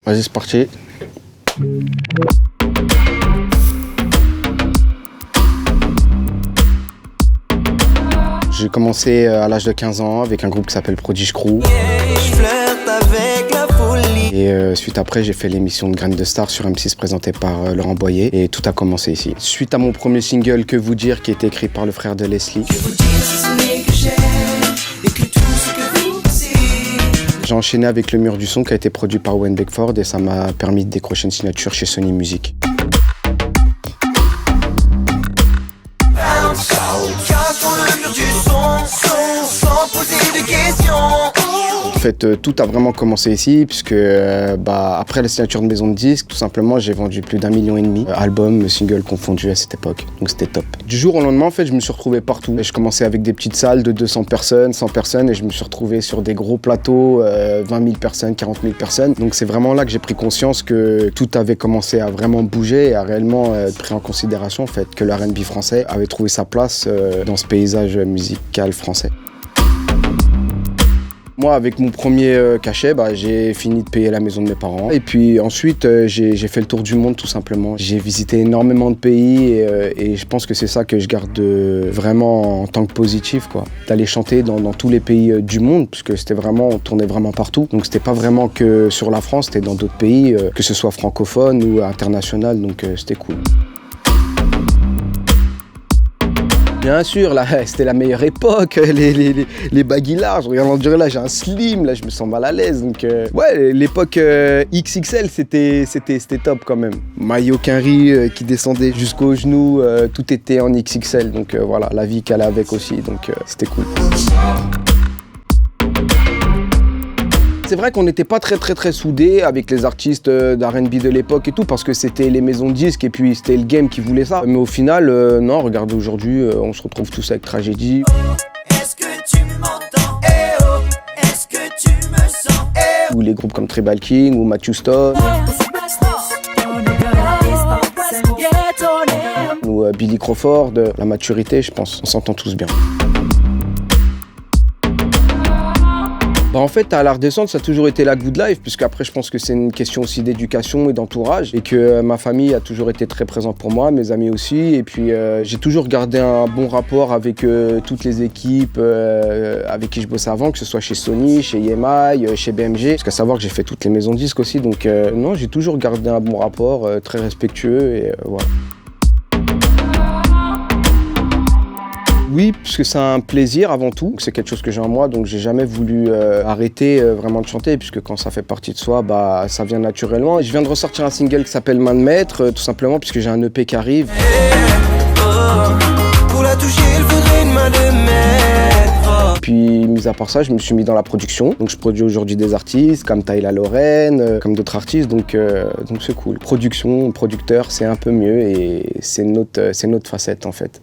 Vas-y, c'est parti. J'ai commencé à l'âge de 15 ans avec un groupe qui s'appelle Prodigy Crew. Et suite après, j'ai fait l'émission de Graines de Star sur M6 présentée par Laurent Boyer. Et tout a commencé ici. Suite à mon premier single, Que vous dire, qui a été écrit par le frère de Leslie. J'ai enchaîné avec Le Mur du Son qui a été produit par Wayne Beckford et ça m'a permis de décrocher une signature chez Sony Music. En fait, tout a vraiment commencé ici, puisque après la signature de maison de disques, tout simplement, j'ai vendu plus d'1,5 million, albums, singles confondus à cette époque. Donc c'était top. Du jour au lendemain, en fait, je me suis retrouvé partout. Et je commençais avec des petites salles de 200 personnes, 100 personnes, et je me suis retrouvé sur des gros plateaux, 20 000 personnes, 40 000 personnes. Donc c'est vraiment là que j'ai pris conscience que tout avait commencé à vraiment bouger et à réellement être pris en considération, en fait, que le R&B français avait trouvé sa place dans ce paysage musical français. Moi, avec mon premier cachet, j'ai fini de payer la maison de mes parents. Et puis ensuite, j'ai fait le tour du monde, tout simplement. J'ai visité énormément de pays et je pense que c'est ça que je garde vraiment en tant que positif, quoi. D'aller chanter dans tous les pays du monde, puisque on tournait vraiment partout. Donc c'était pas vraiment que sur la France, c'était dans d'autres pays, que ce soit francophone ou international, donc c'était cool. Bien sûr, là, c'était la meilleure époque, les baggy larges. Regarde, on dirait là, j'ai un slim, là, je me sens mal à l'aise. Donc, ouais, l'époque XXL, c'était top quand même. Maillot quinri qui descendait jusqu'aux genoux, tout était en XXL. Donc voilà, la vie qu'elle a avec aussi, donc c'était cool. C'est vrai qu'on n'était pas très soudés avec les artistes d'R&B de l'époque et tout, parce que c'était les maisons de disques et puis c'était le game qui voulait ça. Mais au final, non, regardez aujourd'hui, on se retrouve tous avec Tragédie. Est-ce que tu m'entends? Eh oh, est-ce que tu me sens? Eh oh. Ou les groupes comme Tribal King ou Matthew Stone. Ou Billy Crawford, la maturité, je pense, on s'entend tous bien. En fait, à la redescente, ça a toujours été la good life, puisque après, je pense que c'est une question aussi d'éducation et d'entourage, et que ma famille a toujours été très présente pour moi, mes amis aussi, et puis j'ai toujours gardé un bon rapport avec toutes les équipes avec qui je bossais avant, que ce soit chez Sony, chez EMI, chez BMG, parce qu'à savoir que j'ai fait toutes les maisons de disques aussi, donc non, j'ai toujours gardé un bon rapport, très respectueux, et voilà. Oui, parce que c'est un plaisir avant tout, c'est quelque chose que j'ai en moi, donc j'ai jamais voulu arrêter vraiment de chanter, puisque quand ça fait partie de soi, ça vient naturellement. Et je viens de ressortir un single qui s'appelle Main de Maître, tout simplement, puisque j'ai un EP qui arrive. Pour la toucher, il faudrait une main de maître. Puis, mis à part ça, je me suis mis dans la production. Donc je produis aujourd'hui des artistes, comme Tyla Lorraine, comme d'autres artistes, donc c'est cool. Production, producteur, c'est un peu mieux, et c'est notre facette, en fait.